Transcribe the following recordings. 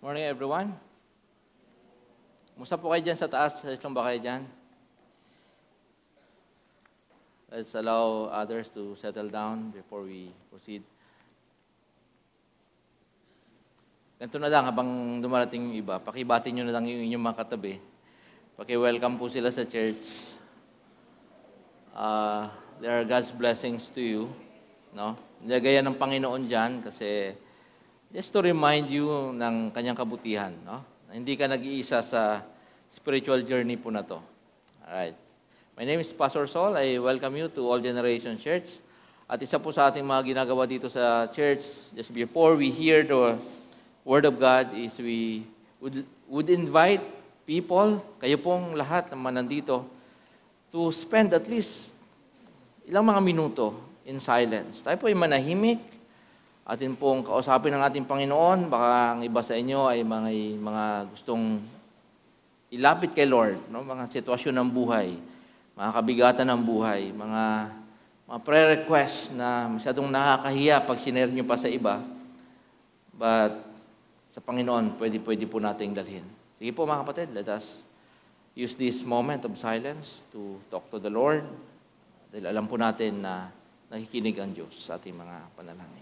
Morning everyone. Musta po kayo dyan sa taas? Ayos lang ba kayo dyan? Let's allow others to settle down before we proceed. Ganito na lang habang dumarating yung iba. Pakibati nyo na lang yung inyong mga katabi. Paki-welcome po sila sa church. There are God's blessings to you. No? Nilagay yan ng Panginoon dyan kasi just to remind you ng kanyang kabutihan. No? Hindi ka nag-iisa sa spiritual journey po na to. Alright. My name is Pastor Sol. I welcome you to All Generation Church. At isa po sa ating mga ginagawa dito sa church, just before we hear the Word of God, is we would invite people, kayo pong lahat naman nandito, to spend at least ilang mga minuto in silence. Tayo po ay manahimik, atin pong kausapin ng ating Panginoon. Baka ang iba sa inyo ay mga gustong ilapit kay Lord, no? Mga sitwasyon ng buhay, mga kabigatan ng buhay, mga prayer requests na masyadong nakakahiya pag sinare nyo pa sa iba. But sa Panginoon, pwede po nating dalhin. Sige po mga kapatid, let us use this moment of silence to talk to the Lord. Dahil alam po natin na nakikinig ang Diyos sa ating mga panalangin.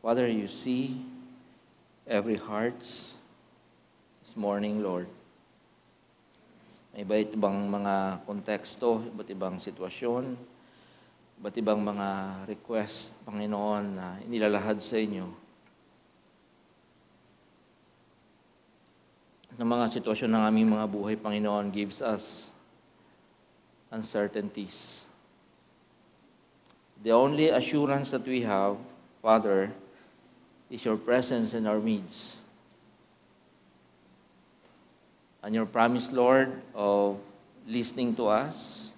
Father, you see every heart this morning, Lord. May iba't ibang mga konteksto, iba't ibang sitwasyon, iba't ibang mga request, Panginoon, na inilalahad sa inyo. Ng mga sitwasyon ng aming mga buhay, Panginoon, gives us uncertainties. The only assurance that we have, Father, is your presence in our midst. And your promise, Lord, of listening to us,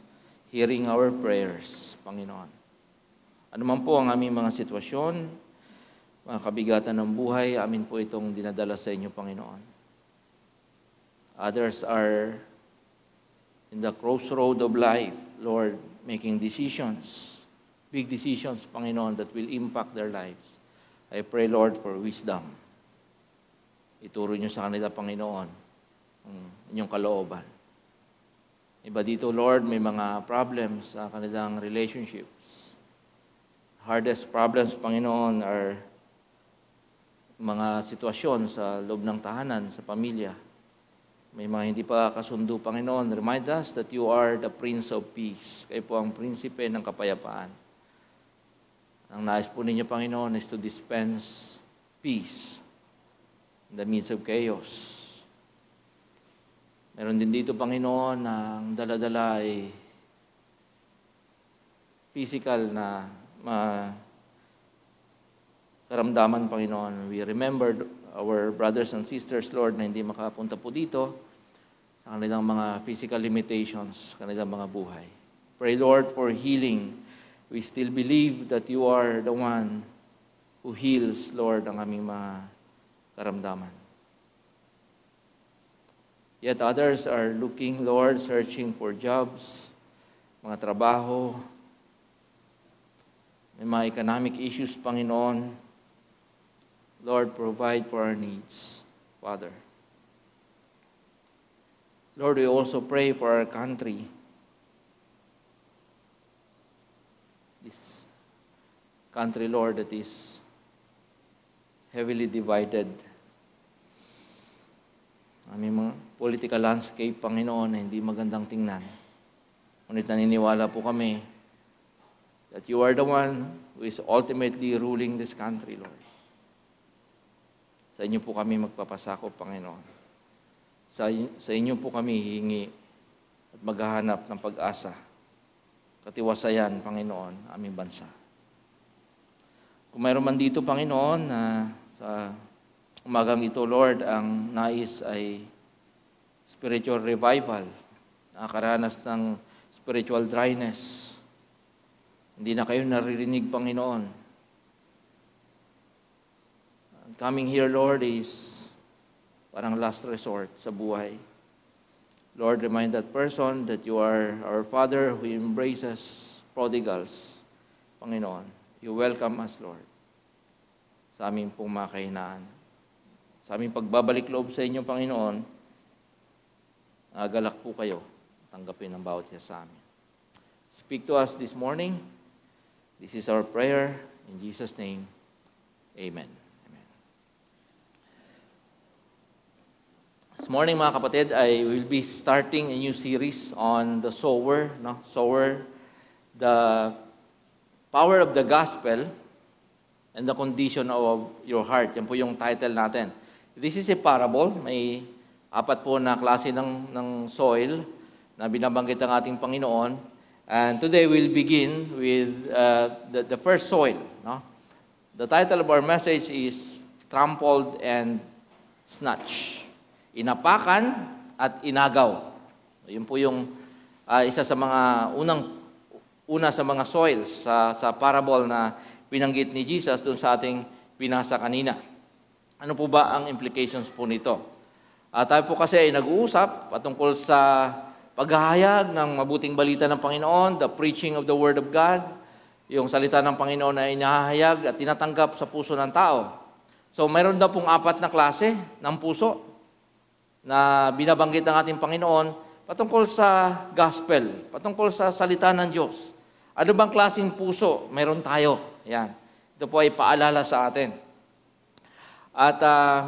hearing our prayers, Panginoon. Ano man po ang aming mga sitwasyon, mga kabigatan ng buhay, amin po itong dinadala sa inyo, Panginoon. Others are in the crossroad of life, Lord, making decisions, big decisions, Panginoon, that will impact their lives. I pray, Lord, for wisdom. Ituro niyo sa kanila, Panginoon, ang inyong kalooban. Iba dito, Lord, may mga problems sa kanilang relationships. Hardest problems, Panginoon, are mga sitwasyon sa loob ng tahanan, sa pamilya. May mga hindi pa kasundo, Panginoon. Remind us that you are the Prince of Peace. Kayo po ang prinsipe ng kapayapaan. Ang nais po ninyo, Panginoon, is to dispense peace in the midst of chaos. Meron din dito, Panginoon, na ang dala-dala ay physical na karamdaman, Panginoon. We remember our brothers and sisters, Lord, na hindi makapunta po dito sa kanilang mga physical limitations, kanilang mga buhay. Pray, Lord, for healing. We still believe that you are the one who heals, Lord, ang aming mga karamdaman. Yet others are looking, Lord, searching for jobs, mga trabaho, May mga economic issues, Panginoon. Lord, provide for our needs, Father. Lord, we also pray for our country. This country, Lord, that is heavily divided. Aming mga political landscape, Panginoon, na hindi magandang tingnan. Ngunit naniniwala po kami that you are the one who is ultimately ruling this country, Lord. Sa inyo po kami magpapasakop, Panginoon. Sa inyo po kami hihingi at maghahanap ng pag-asa, katiwasayan, Panginoon, aming bansa. Kung mayroon man dito, Panginoon, na sa umagang ito, Lord, ang nais ay spiritual revival, nakakaranas ng spiritual dryness, hindi na kayo naririnig, Panginoon. Coming here, Lord, is parang last resort sa buhay. Lord, remind that person that you are our Father who embraces prodigals. Panginoon, you welcome us, Lord, sa aming pong mga kahinaan. Sa aming pagbabalik loob sa inyo, Panginoon, nagalak po kayo, tanggapin ang bawat isa sa amin. Speak to us this morning. This is our prayer. In Jesus' name, amen. This morning, mga kapatid, I will be starting a new series on the sower, the power of the gospel and the condition of your heart. Yan po yung title natin. This is a parable. May 4 po na klase ng soil na binabanggit ang ating Panginoon. And today we'll begin with the first soil. No? The title of our message is Trampled and Snatched. Inapakan at inagaw. Yun po yung isa sa mga una sa mga soils sa parable na binanggit ni Jesus doon sa ating binasa kanina. Ano po ba ang implications po nito? Tayo po kasi ay nag-uusap patungkol sa paghahayag ng mabuting balita ng Panginoon, the preaching of the Word of God, yung salita ng Panginoon na inahayag at tinatanggap sa puso ng tao. So mayroon daw pong 4 na klase ng puso na binabanggit ng ating Panginoon patungkol sa gospel, patungkol sa salita ng Diyos. Ano bang klaseng puso meron tayo? Yan. Ito po ay paalala sa atin. At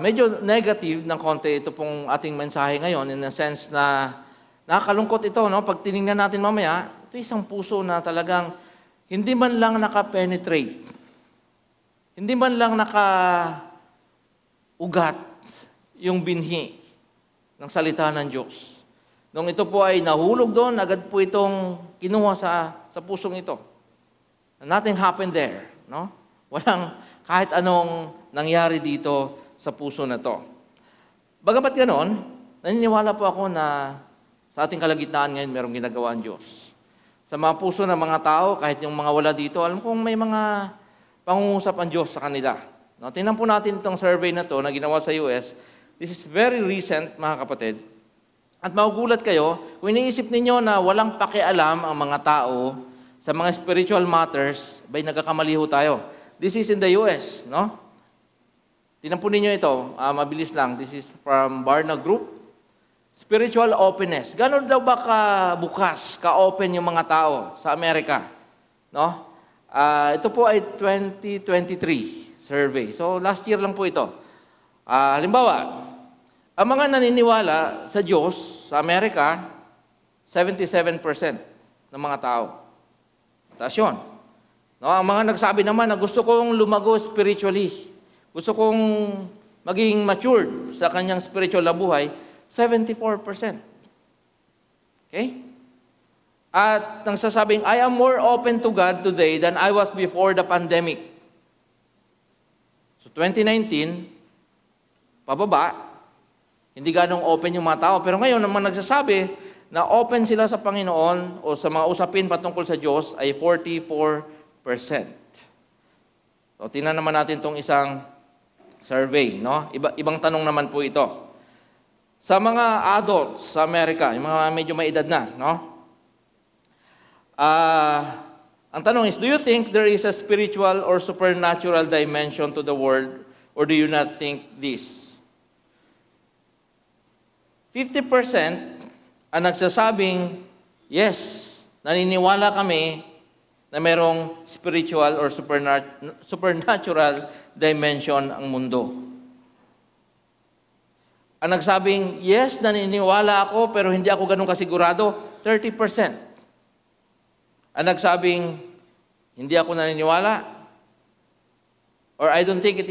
medyo negative ng konti ito pong ating mensahe ngayon in the sense na nakakalungkot ito. No? Pag tinignan natin mamaya, ito isang puso na talagang hindi man lang naka-penetrate. Hindi man lang naka-ugat yung binhi ng salita ng Diyos. Nung ito po ay nahulog doon, agad po itong kinuha sa pusong ito. Nothing happened there. No? Walang kahit anong nangyari dito sa puso na to. Bagamat ganon, naniniwala po ako na sa ating kalagitnaan ngayon, merong ginagawa ang Diyos. Sa mga puso ng mga tao, kahit yung mga wala dito, alam kong may mga pangungusap ang Diyos sa kanila. No? Tingnan po natin itong survey na to na ginawa sa US. This is very recent, mga kapatid. At magugulat kayo, kung iniisip ninyo na walang pakialam ang mga tao sa mga spiritual matters, ba'y nagkakamali ho tayo. This is in the US, no? Tingnan po ninyo ito, mabilis lang. This is from Barna Group. Spiritual openness. Ganon daw ba ka-bukas, ka-open yung mga tao sa Amerika? No? Ito po ay 2023 survey. So last year lang po ito. Halimbawa, ang mga naniniwala sa Diyos sa Amerika, 77% ng mga tao. Taas yun. No, ang mga nagsabi naman na gusto kong lumago spiritually, gusto kong maging matured sa kanyang spiritual na buhay, 74%. Okay? At nagsasabing, I am more open to God today than I was before the pandemic. So 2019, pababa, hindi ganong open yung mga tao. Pero ngayon, naman nagsasabi na open sila sa Panginoon o sa mga usapin patungkol sa Diyos ay 44%. So, tingnan naman natin itong isang survey. No? Ibang tanong naman po ito. Sa mga adults sa Amerika, yung mga medyo may edad na, no? Ang tanong is, do you think there is a spiritual or supernatural dimension to the world, or do you not think this? 50% ang nagsasabing, yes, naniniwala kami na mayroong spiritual or supernatural dimension ang mundo. Ang nagsabing, yes, naniniwala ako, pero hindi ako ganun kasigurado, 30%. Ang nagsabing, hindi ako naniniwala, or I don't think it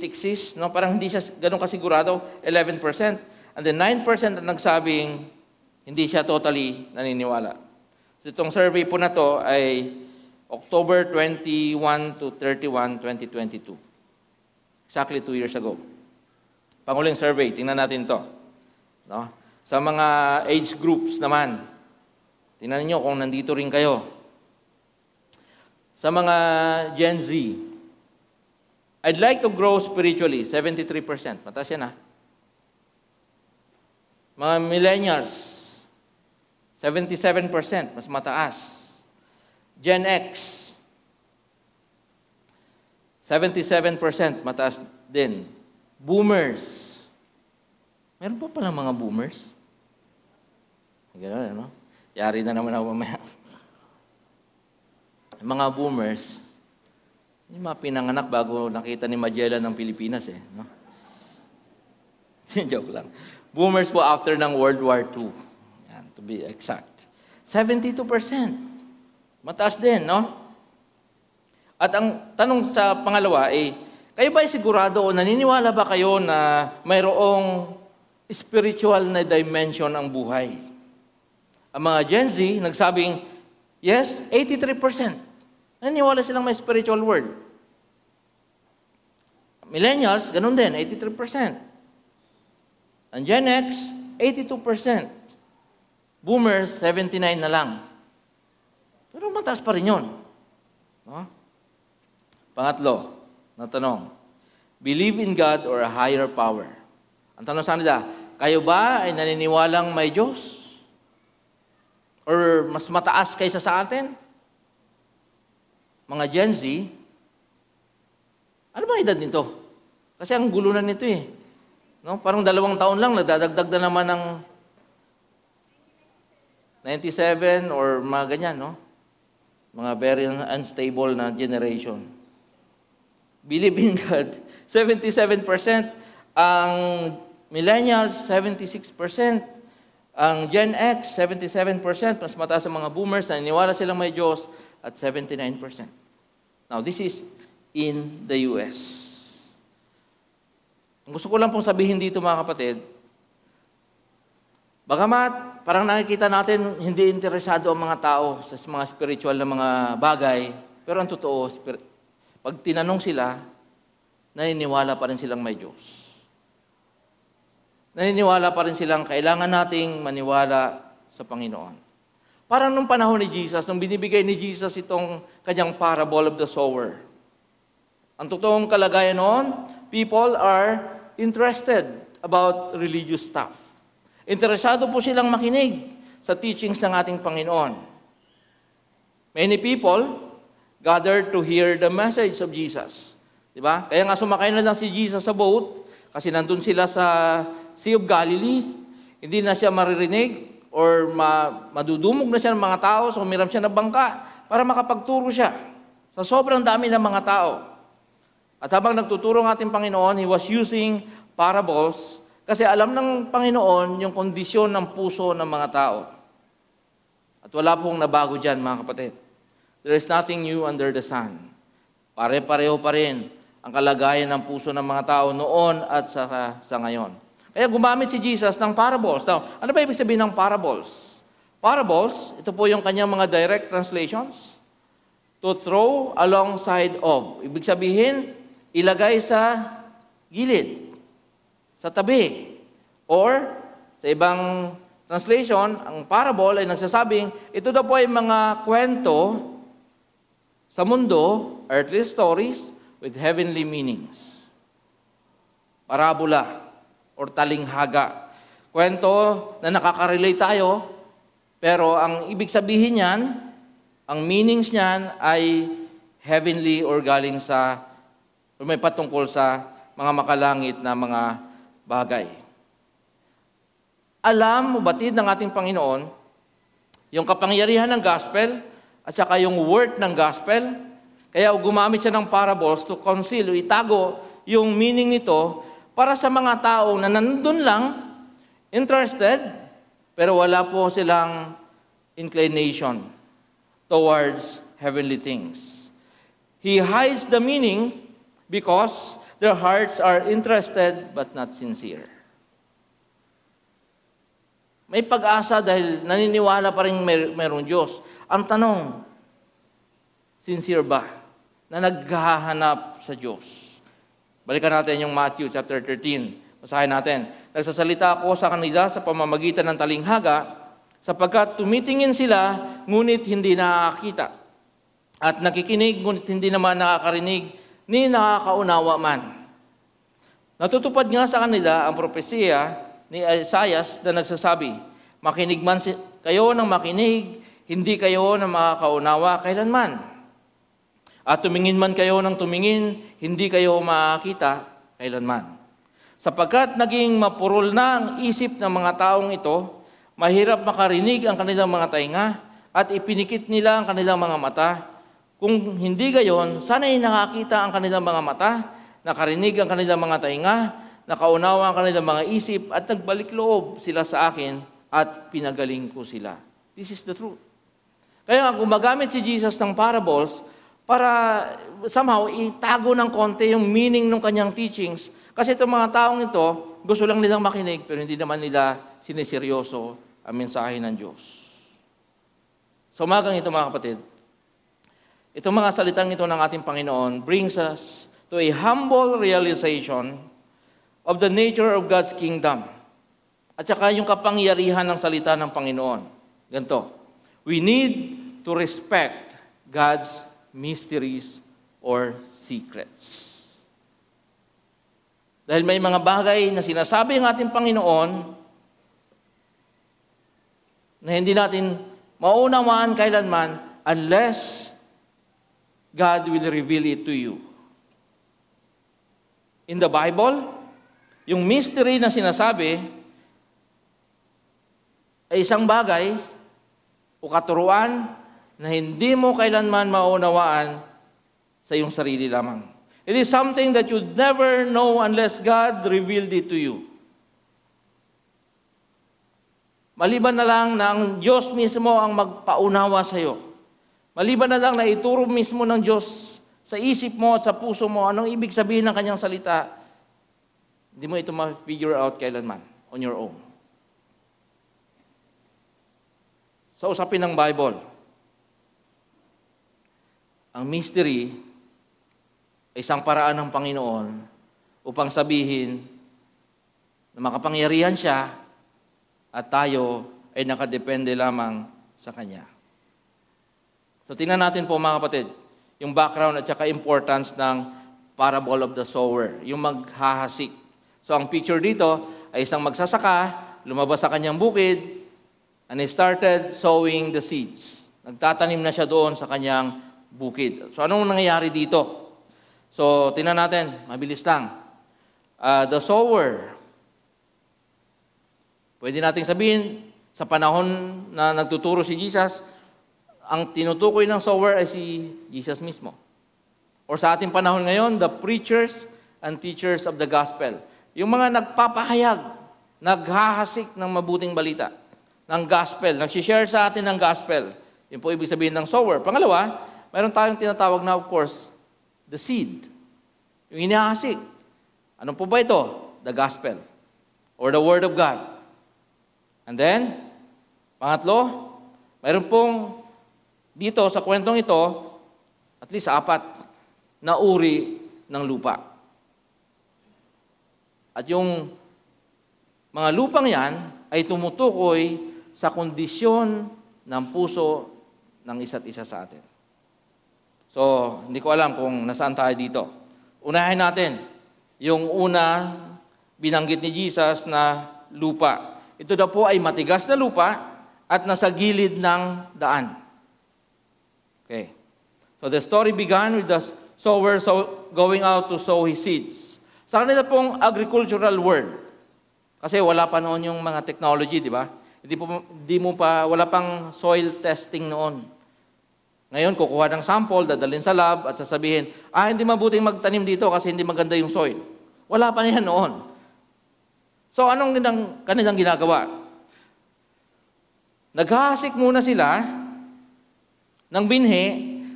exists, no? Parang hindi siya ganun kasigurado, 11%. And then 9% ang nagsabing, hindi siya totally naniniwala. So itong survey po na to ay October 21 to 31, 2022. Exactly 2 years ago. Panguling survey, tingnan natin to. No? Sa mga age groups naman, tingnan niyo kung nandito rin kayo. Sa mga Gen Z, I'd like to grow spiritually, 73%. Mataas yan, ha? Mga millennials, 77%, mas mataas. Gen X, 77%, mataas din. Boomers. Meron pa palang mga boomers? Gano'n, ano? Yari na naman ako mamaya. Mga boomers, yung mga pinanganak bago nakita ni Magellan ng Pilipinas, eh. No? Joke lang. Boomers po after ng World War II. Yan, to be exact. 72%. Mataas din, no? At ang tanong sa pangalawa ay, kayo ba ay sigurado o naniniwala ba kayo na mayroong spiritual na dimension ang buhay? Ang mga Gen Z nagsabing, yes, 83%. Naniniwala silang may spiritual world. Millennials, ganun din, 83%. Ang Gen X, 82%. Boomers, 79 na lang. Pero mataas pa rin yun. No? Pangatlo, na tanong, believe in God or a higher power? Ang tanong sa kanila, kayo ba ay naniniwalang may Diyos? Or mas mataas kaysa sa atin? Mga Gen Z, ano ba edad nito? Kasi ang gulo na nito eh. No? Parang 2 taon lang, nadadagdag na naman ng 97 or mga ganyan, no? Mga very unstable na generation. Believe in God, 77%. Ang millennials, 76%. Ang Gen X, 77%. Mas mataas ang mga boomers, naniniwala silang may Diyos, at 79%. Now, this is in the US. Gusto ko lang pong sabihin dito, mga kapatid, bagamat parang nakikita natin hindi interesado ang mga tao sa mga spiritual na mga bagay, pero ang totoo, pag tinanong sila, naniniwala pa rin silang may Diyos. Naniniwala pa rin silang kailangan nating maniwala sa Panginoon. Parang nung panahon ni Jesus, nung binibigay ni Jesus itong kanyang parable of the sower. Ang totoong kalagayan noon, people are interested about religious stuff. Interesado po silang makinig sa teachings ng ating Panginoon. Many people gathered to hear the message of Jesus. Diba? Kaya nga sumakay na lang si Jesus sa boat kasi nandun sila sa Sea of Galilee. Hindi na siya maririnig or madudumog na siya ng mga tao, so humiram siya ng bangka para makapagturo siya sa sobrang dami ng mga tao. At habang nagtuturo ng ating Panginoon, He was using parables kasi alam ng Panginoon yung kondisyon ng puso ng mga tao. At wala pong nabago dyan, mga kapatid. There is nothing new under the sun. Pare-pareho pa rin ang kalagayan ng puso ng mga tao noon at sa ngayon. Kaya gumamit si Jesus ng parables. Now, ano ba ibig sabihin ng parables? Parables, ito po yung kanyang mga direct translations. To throw alongside of. Ibig sabihin, ilagay sa gilid, sa tabi. Or, sa ibang translation, ang parable ay nagsasabing, ito daw po ay mga kwento sa mundo, earthly stories, with heavenly meanings. Parabola or talinghaga. Kwento na nakaka-relate tayo, pero ang ibig sabihin niyan, Ang meanings niyan ay heavenly or galing sa, o may patungkol sa mga makalangit na mga bagay. Alam mo batid ng ating Panginoon, yung kapangyarihan ng gospel at saka yung worth ng gospel, kaya gumamit siya ng parables to conceal, itago yung meaning nito para sa mga taong na nandun lang, interested, pero wala po silang inclination towards heavenly things. He hides the meaning because their hearts are interested but not sincere. May pag-asa dahil naniniwala pa rin mayroong Diyos. Ang tanong, sincere ba na naghahanap sa Diyos? Balikan natin yung Matthew chapter 13. Basahin natin. Nagsasalita ako sa kanila sa pamamagitan ng talinghaga sapagkat tumitingin sila ngunit hindi nakakita. At nakikinig ngunit hindi naman nakakarinig ni nakakaunawa man. Natutupad nga sa kanila ang propesiya ni Isaias na nagsasabi, makinig man kayo ng makinig, hindi kayo na makakaunawa kailanman. At tumingin man kayo ng tumingin, hindi kayo makakita kailanman. Sapagkat naging mapurol na ang isip ng mga taong ito, mahirap makarinig ang kanilang mga tainga at ipinikit nila ang kanilang mga mata. Kung hindi gayon, sana'y nakakita ang kanilang mga mata, nakarinig ang kanilang mga tainga, nakaunawa ang kanilang mga isip at nagbalik loob sila sa akin at pinagaling ko sila. This is the truth. Kaya gumagamit si Jesus ng parables para somehow itago ng konti yung meaning ng kanyang teachings. Kasi itong mga taong ito, gusto lang nilang makinig pero hindi naman nila siniseryoso ang mensahe ng Diyos. So umagang ito mga kapatid, itong mga salitang ito ng ating Panginoon brings us to a humble realization of the nature of God's kingdom. At saka yung kapangyarihan ng salita ng Panginoon. Ganito, we need to respect God's mysteries or secrets. Dahil may mga bagay na sinasabi ng ating Panginoon na hindi natin maunawaan kailanman unless God will reveal it to you. In the Bible, yung mystery na sinasabi ay isang bagay o katuruan na hindi mo kailanman maunawaan sa iyong sarili lamang. It is something that you'd never know unless God revealed it to you. Maliban na lang na ang Diyos mismo ang magpaunawa sa iyo. Maliban na lang na ituro mismo ng Diyos sa isip mo at sa puso mo anong ibig sabihin ng kanyang salita, hindi mo ito ma-figure out kailanman on your own. Sa usapin ng Bible, ang mystery ay isang paraan ng Panginoon upang sabihin na makapangyarihan siya at tayo ay nakadepende lamang sa Kanya. So tingnan natin po mga kapatid, yung background at saka importance ng parable of the sower, yung maghahasik. So ang picture dito ay isang magsasaka, lumabas sa kanyang bukid, and he started sowing the seeds. Nagtatanim na siya doon sa kanyang bukid. So anong nangyayari dito? So tingnan natin, mabilis lang. The sower, pwede nating sabihin, sa panahon na nagtuturo si Jesus, ang tinutukoy ng sower ay si Jesus mismo. Or sa ating panahon ngayon, the preachers and teachers of the gospel. Yung mga nagpapahayag, naghahasik ng mabuting balita, ng gospel, nagsishare sa atin ng gospel. Yun po ibig sabihin ng sower. Pangalawa, mayroon tayong tinatawag na, of course, the seed. Yung inihasik. Ano po ba ito? The gospel. Or the word of God. And then, pangatlo, mayroon pong dito sa kwentong ito, at least 4 na uri ng lupa. At yung mga lupang yan ay tumutukoy sa kondisyon ng puso ng isa't isa sa atin. So, hindi ko alam kung nasaan tayo dito. Unahin natin yung una binanggit ni Jesus na lupa. Ito daw po ay matigas na lupa at nasa gilid ng daan. Okay. So the story began with the sower going out to sow his seeds. Sa kanila pong agricultural world, kasi wala pa noon yung mga technology, di ba? Wala pang soil testing noon. Ngayon, kukuha ng sample, dadalhin sa lab at sasabihin, hindi mabuting magtanim dito kasi hindi maganda yung soil. Wala pa niyan noon. So anong kanilang ginagawa? Naghahasik muna sila ng binhi,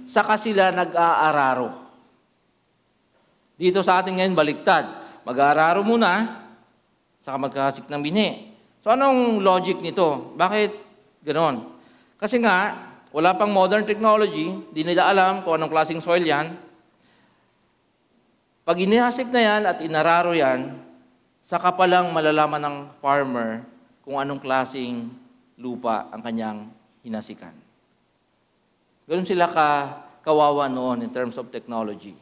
saka sila nag-aararo. Dito sa atin ngayon, baliktad. Mag-aararo muna, saka magkahasik ng binhi. So anong logic nito? Bakit ganon? Kasi nga, wala pang modern technology, di nila alam kung anong klaseng soil yan. Pag inihasik na yan at inararo yan, saka pa lang malalaman ng farmer kung anong klaseng lupa ang kanyang hinasikan. Ganun sila kawawa noon in terms of technology.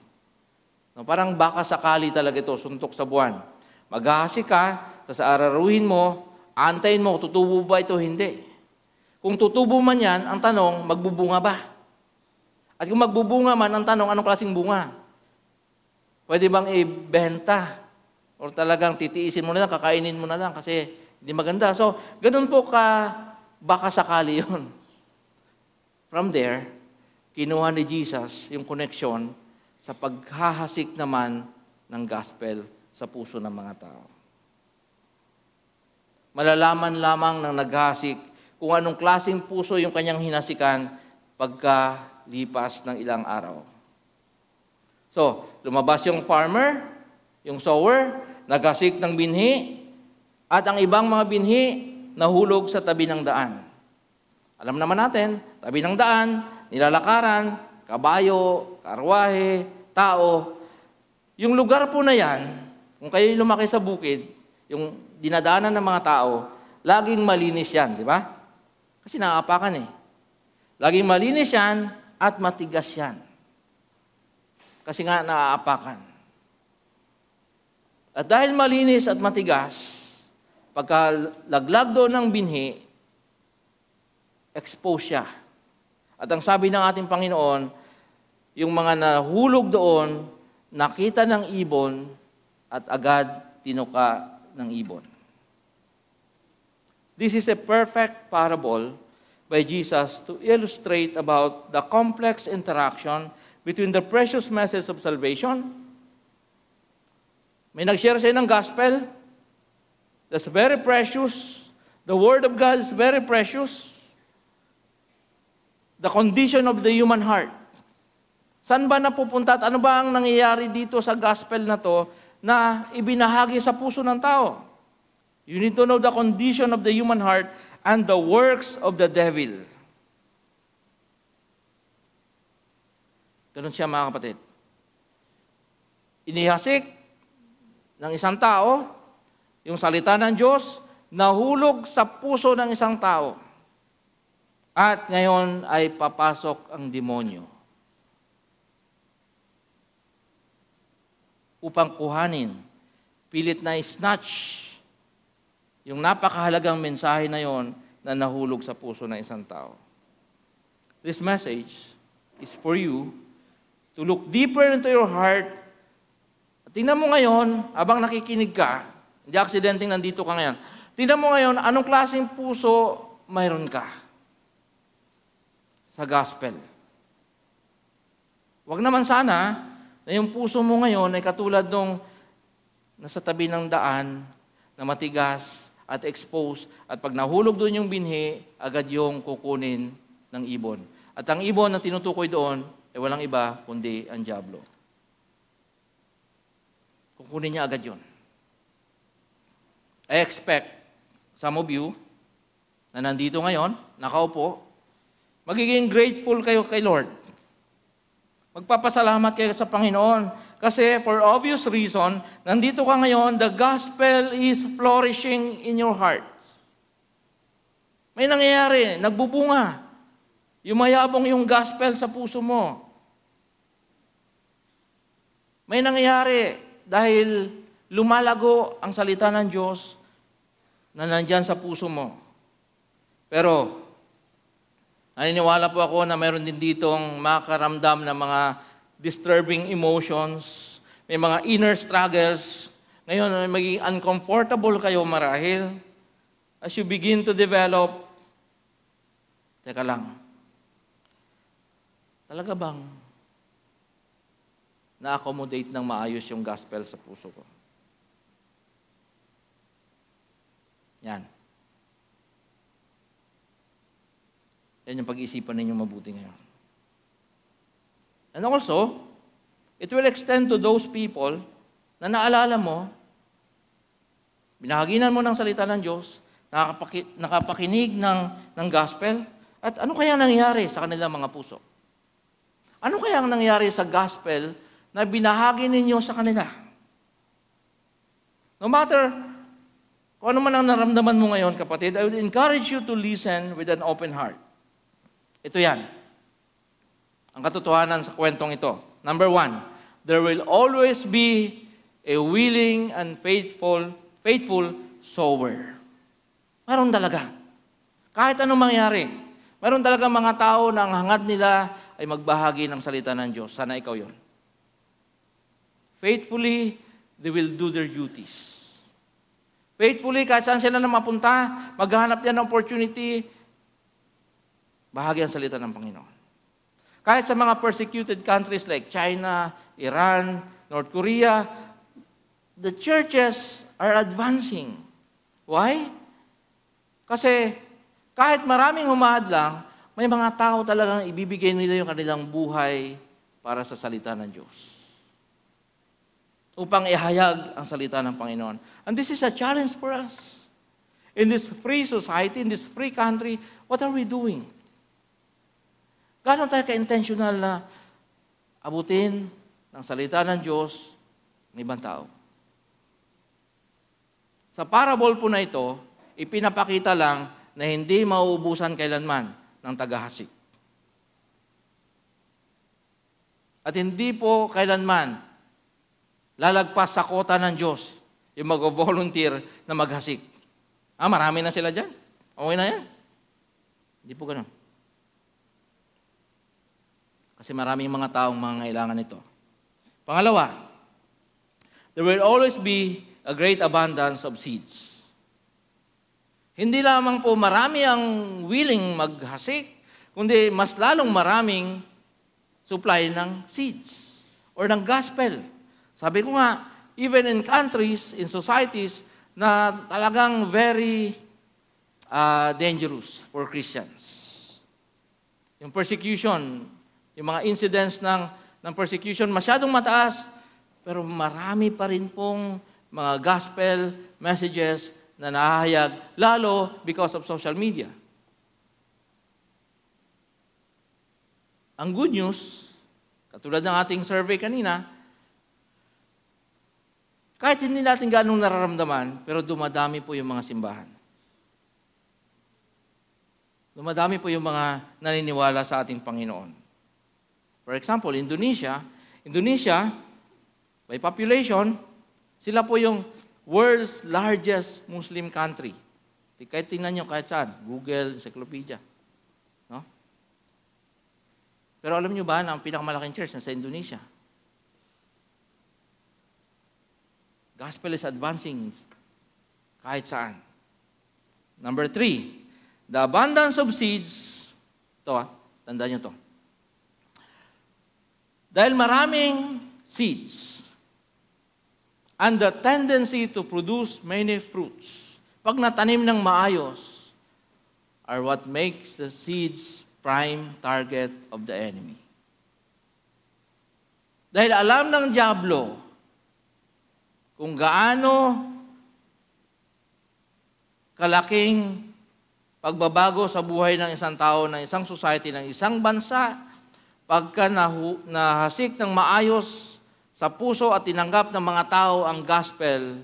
No, parang baka sakali talaga ito, suntok sa buwan. Maghahasik ka, tapos araruhin mo, antayin mo, tutubo ba ito? Hindi. Kung tutubo man yan, ang tanong, magbubunga ba? At kung magbubunga man, ang tanong, anong klaseng bunga? Pwede bang ibenta? O talagang titiisin mo na lang, kakainin mo na lang kasi hindi maganda. So, ganun po baka sakali yun. From there, kinuha ni Jesus yung connection sa paghahasik naman ng gospel sa puso ng mga tao. Malalaman lamang ng naghasik kung anong klaseng puso yung kanyang hinasikan pagkalipas ng ilang araw. So, lumabas yung farmer, yung sower, naghasik ng binhi, at ang ibang mga binhi nahulog sa tabi ng daan. Alam naman natin, tabi ng daan, nilalakaran, kabayo, karwahe, tao. Yung lugar po na yan, kung kayo lumaki sa bukid, yung dinadaanan ng mga tao, laging malinis yan, di ba? Kasi naaapakan eh. Laging malinis yan at matigas yan. Kasi nga naaapakan. At dahil malinis at matigas, pagkalaglag doon ng binhi, expose siya. At ang sabi ng ating Panginoon, yung mga nahulog doon, nakita ng ibon at agad tinuka ng ibon. This is a perfect parable by Jesus to illustrate about the complex interaction between the precious message of salvation. May nag-share sa'yo ng gospel. That's very precious. The Word of God is very precious. The condition of the human heart. Saan ba napupunta at ano ba ang nangyayari dito sa gospel na to na ibinahagi sa puso ng tao? You need to know the condition of the human heart and the works of the devil. Ganun siya mga kapatid. Inihasik ng isang tao, yung salita ng Diyos, nahulog sa puso ng isang tao. At ngayon ay papasok ang demonyo upang kuhanin, pilit na snatch yung napakahalagang mensahe na yon na nahulog sa puso ng isang tao. This message is for you to look deeper into your heart. At tingnan mo ngayon, habang nakikinig ka, hindi aksidenteng nandito ka ngayon, tingnan mo ngayon, anong klaseng puso mayroon ka sa gospel. Huwag naman sana na yung puso mo ngayon ay katulad nung nasa tabi ng daan na matigas at exposed at pag nahulog doon yung binhi, agad yung kukunin ng ibon. At ang ibon na tinutukoy doon ay walang iba kundi ang dyablo. Kukunin niya agad yun. I expect some of you na nandito ngayon, nakaupo, magiging grateful kayo kay Lord. Magpapasalamat kayo sa Panginoon. Kasi for obvious reason, nandito ka ngayon, the gospel is flourishing in your heart. May nangyayari, nagbubunga. Yumayabong yung gospel sa puso mo. May nangyayari dahil lumalago ang salita ng Diyos na nandyan sa puso mo. Pero, Naniniwala po ako na mayroon din ditong makaramdam ng mga disturbing emotions, may mga inner struggles. Ngayon, magiging uncomfortable kayo marahil as you begin to develop. Teka lang, talaga bang na-accommodate ng maayos yung gospel sa puso ko? Yan. Yan yung pag-iisipan ninyo mabuti ngayon. And also, it will extend to those people na naalala mo, binahaginan mo ng salita ng Diyos, nakapakinig ng gospel, at ano kaya nangyari sa kanilang mga puso? Ano kaya ang nangyari sa gospel na binahagi ninyo sa kanila? No matter kung ano man ang naramdaman mo ngayon, kapatid, I would encourage you to listen with an open heart. Ito yan. Ang katotohanan sa kwentong ito. Number 1, there will always be a willing and faithful sower. Meron talaga. Kahit anong mangyari, meron talaga mga tao na ang hangad nila ay magbahagi ng salita ng Diyos. Sana ikaw yon. Faithfully, they will do their duties. Faithfully, kahit saan sila na mapunta, maghahanap yan ng opportunity, bahagi ang salita ng Panginoon. Kahit sa mga persecuted countries like China, Iran, North Korea, the churches are advancing. Why? Kasi kahit maraming humahadlang, may mga tao talagang ibibigay nila yung kanilang buhay para sa salita ng Diyos. Upang ihayag ang salita ng Panginoon. And this is a challenge for us. In this free society, in this free country, what are we doing? Gaano tayo ka-intentional na abutin ng salita ng Diyos ng ibang tao? Sa parable po na ito, ipinapakita lang na hindi mauubusan kailanman ng tagahasik. At hindi po kailanman lalagpas sa kota ng Diyos yung mag-volunteer na maghasik. Marami na sila dyan. Okay na yan. Hindi po ganun. Kasi maraming mga taong mangangailangan nito. Pangalawa, there will always be a great abundance of seeds. Hindi lamang po marami ang willing maghasik, kundi mas lalong maraming supply ng seeds or ng gospel. Sabi ko nga, even in countries, in societies, na talagang very dangerous for Christians. Yung persecution, yung mga incidents ng persecution, masyadong mataas, pero marami pa rin pong mga gospel messages na nahahayag, lalo because of social media. Ang good news, katulad ng ating survey kanina, kahit hindi natin ganong nararamdaman, pero dumadami po yung mga simbahan. Dumadami po yung mga naniniwala sa ating Panginoon. For example, Indonesia, by population, sila po yung world's largest Muslim country. Kahit tingnan nyo kahit saan, Google, Encyclopedia. No? Pero alam nyo ba na ang pinakamalaking church na sa Indonesia? Gospel is advancing kahit saan. Number 3, the abundance of seeds. Ito tandaan nyo to. Dahil maraming seeds and the tendency to produce many fruits, pag natanim ng maayos, are what makes the seeds prime target of the enemy. Dahil alam ng dyablo kung gaano kalaking pagbabago sa buhay ng isang tao, ng isang society, ng isang bansa, pagka nahasik ng maayos sa puso at tinanggap ng mga tao ang gospel,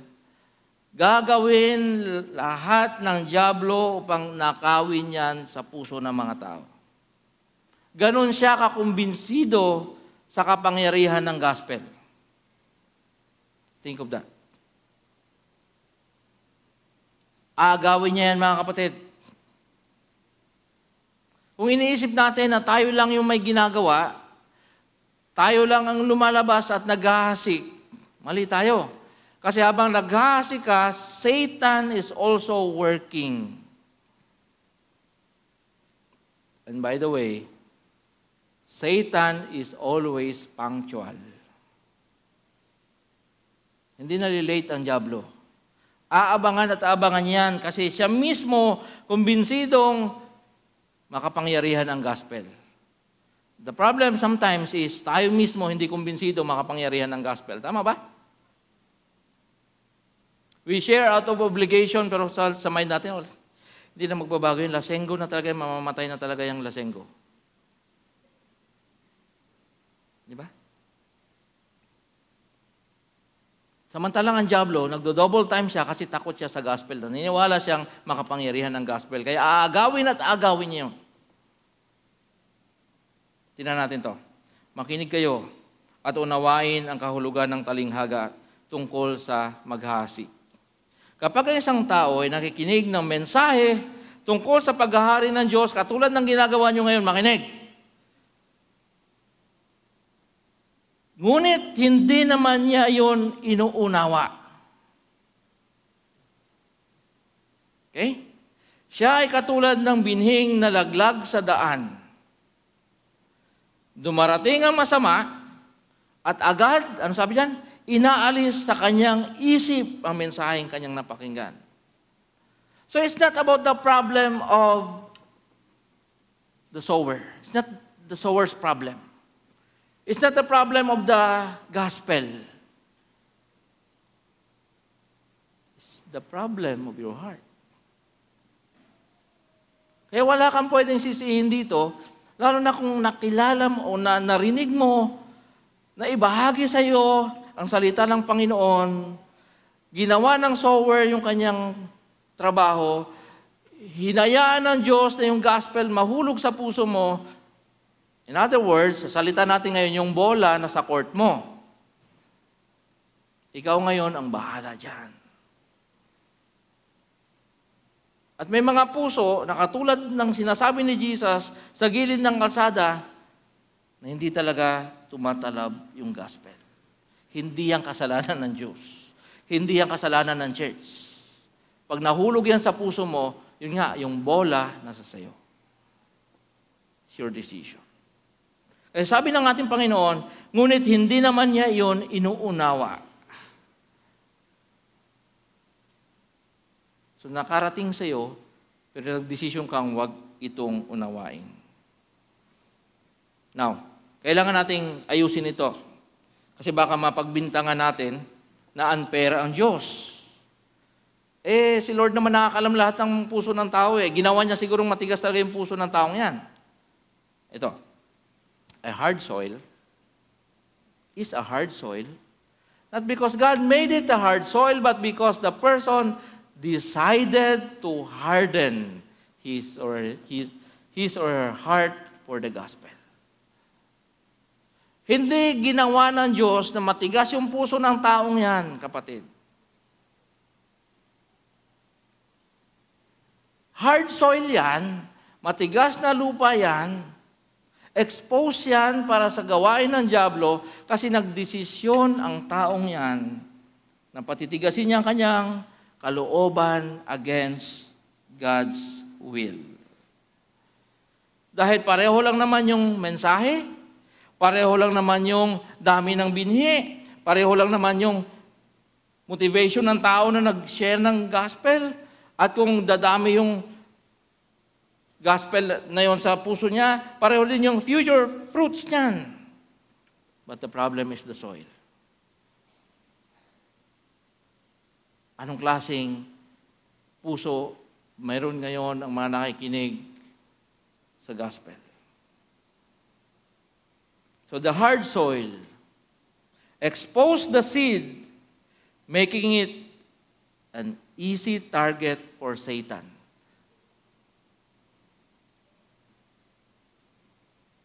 gagawin lahat ng dyablo upang nakawin yan sa puso ng mga tao. Ganon siya kakumbinsido sa kapangyarihan ng gospel. Think of that. Agawin niya yan, mga kapatid. Kung iniisip natin na tayo lang yung may ginagawa, tayo lang ang lumalabas at naghahasik, mali tayo. Kasi habang naghahasik ka, Satan is also working. And by the way, Satan is always punctual. Hindi nalilate ang dyablo. Aabangan at aabangan yan kasi siya mismo kumbinsidong makapangyarihan ang gospel. The problem sometimes is tayo mismo hindi kumbinsido makapangyarihan ng gospel. Tama ba? We share out of obligation pero sa mind natin, hindi na magbabago yung lasenggo na talaga, mamamatay na talaga yung lasenggo. Di ba? Samantalang ang dyablo, nagdo-double time siya kasi takot siya sa gospel. Naniniwala siyang makapangyarihan ng gospel. Kaya aagawin at aagawin niya yun. Tingnan natin to. Makinig kayo at unawain ang kahulugan ng talinghaga tungkol sa maghahasi. Kapag ang isang tao ay nakikinig ng mensahe tungkol sa paghahari ng Diyos, katulad ng ginagawa nyo ngayon, makinig. Ngunit hindi naman niya yon inuunawa. Okay? Siya ay katulad ng binhing nalaglag sa daan. Dumarating ang masama at agad, ano sabi diyan? Inaalis sa kanyang isip ang mensaheng kanyang napakinggan. So it's not about the problem of the sower. It's not the sower's problem. It's not the problem of the gospel. It's the problem of your heart. Kaya wala kang pwedeng sisihin dito, lalo na kung nakilala mo o narinig mo na ibahagi sa iyo ang salita ng Panginoon, ginawa ng sower yung kanyang trabaho, hinayaan ng Diyos na yung gospel mahulog sa puso mo. In other words, sa salita natin ngayon, yung bola na sa court mo. Ikaw ngayon ang bahala dyan. At may mga puso na katulad ng sinasabi ni Jesus sa gilid ng kalsada na hindi talaga tumatalab yung gospel. Hindi ang kasalanan ng Diyos. Hindi ang kasalanan ng church. Pag nahulog yan sa puso mo, yun nga, yung bola nasa sayo. It's your decision. Kaya sabi ng ating Panginoon, ngunit hindi naman niya iyon inuunawa. So nakarating sa iyo, pero nag-desisyon kang wag itong unawain. Now, kailangan nating ayusin ito. Kasi baka mapagbintangan natin na unfair ang Diyos. Si Lord naman nakakalam lahat ng puso ng tao . Ginawa niya sigurong matigas talaga yung puso ng taong yan. Ito. A hard soil is a hard soil. Not because God made it a hard soil, but because the person decided to harden his or her heart for the gospel. Hindi ginawa ng Diyos na matigas yung puso ng taong yan, kapatid. Hard soil yan, matigas na lupa yan, expose yan para sa gawain ng dyablo kasi nagdesisyon ang taong yan na patitigasin niya ang kanyang kalooban against God's will. Dahil pareho lang naman yung mensahe, pareho lang naman yung dami ng binhi, pareho lang naman yung motivation ng tao na nag-share ng gospel, at kung dadami yung gospel na yon sa puso niya, pareho din yung future fruits niyan. But the problem is the soil. Anong klaseng puso mayroon ngayon ang mga nakikinig sa gospel? So the hard soil exposed the seed, making it an easy target for Satan.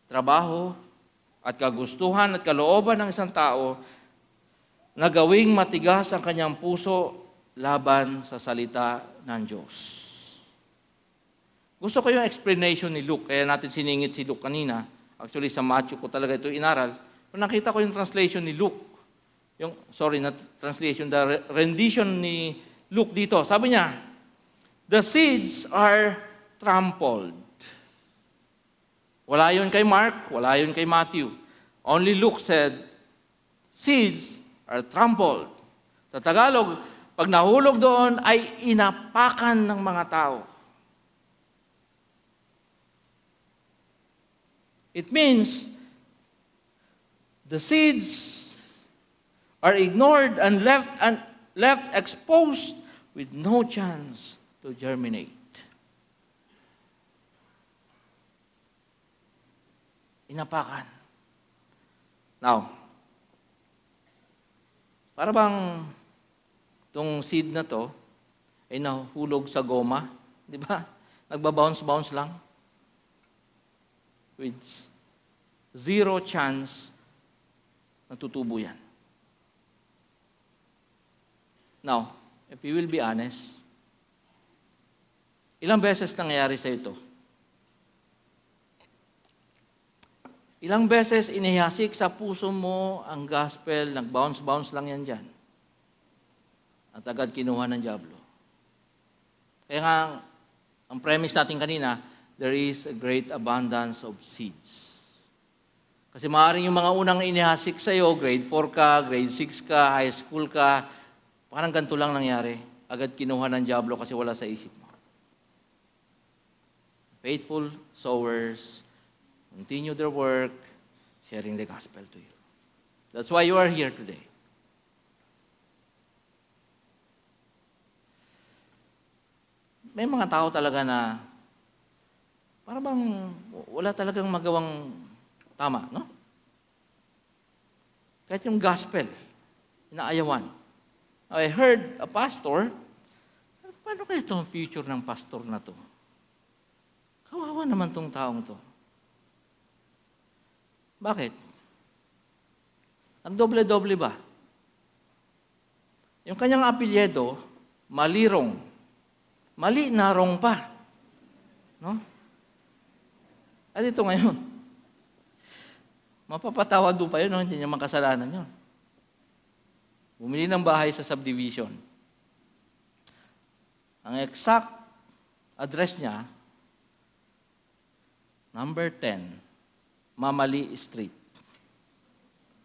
Trabaho at kagustuhan at kalooban ng isang tao na gawing matigas ang kanyang puso laban sa salita ng Diyos. Gusto ko yung explanation ni Luke, kaya natin siningit si Luke kanina. Actually, sa Matthew ko talaga ito inaral. Pero nakita ko yung translation ni Luke. Not translation, the rendition ni Luke dito. Sabi niya, the seeds are trampled. Wala yun kay Mark, wala yun kay Matthew. Only Luke said, seeds are trampled. Sa Tagalog, pag nahulog doon, ay inapakan ng mga tao. It means the seeds are ignored and left exposed with no chance to germinate. Inapakan. Now, para bang itong seed na to ay nahulog sa goma, di ba? Nagbabounce-bounce lang. With zero chance na tutubo yan. Now, if you will be honest, ilang beses nangyayari sa ito? Ilang beses inihasik sa puso mo ang gospel, nag-bounce-bounce lang yan dyan. At agad kinuha ng dyablo. Kaya nga, ang premise natin kanina, there is a great abundance of seeds. Kasi maaaring yung mga unang inihasik sa'yo, grade 4 ka, grade 6 ka, high school ka, parang ganito lang nangyari. Agad kinuha ng dyablo kasi wala sa isip mo. Faithful sowers continue their work, sharing the gospel to you. That's why you are here today. May mga tao talaga na para bang wala talagang magawang tama, no? Kahit yung gospel, inaayawan. I heard a pastor, paano kaya itong future ng pastor na to? Kawawa naman tong taong to. Bakit? Nagdoble-doble ba? Yung kanyang apelyido, Malirong. Mali na rong pa. No? At ito ngayon, mapapatawad do pa yun, no? Hindi niya makasalanan yun. Bumili ng bahay sa subdivision. Ang exact address niya, number 10, Mamali Street.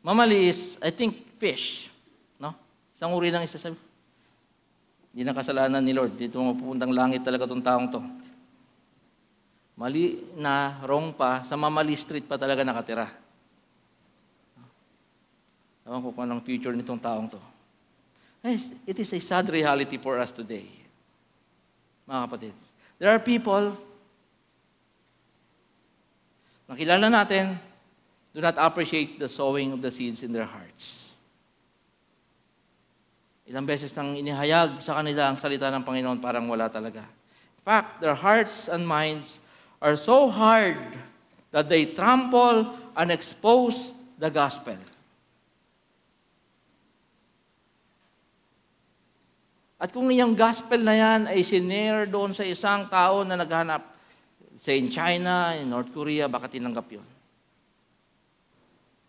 Mamali is, I think, fish. No? Isang uri ng isasabi. Hindi na kasalanan ni Lord. Dito mapupuntang langit talaga itong taong to. Mali na, wrong pa, sa Mamali Street pa talaga nakatira. Ewan ko kung anong future nitong taong to. It is a sad reality for us today. Mga kapatid. There are people na kilala natin, do not appreciate the sowing of the seeds in their hearts. Ilang beses nang inihayag sa kanila ang salita ng Panginoon, parang wala talaga. In fact, their hearts and minds are so hard that they trample and expose the gospel. At kung yung gospel na yan ay sinare doon sa isang tao na naghanap, say in China, in North Korea, baka tinanggap yun.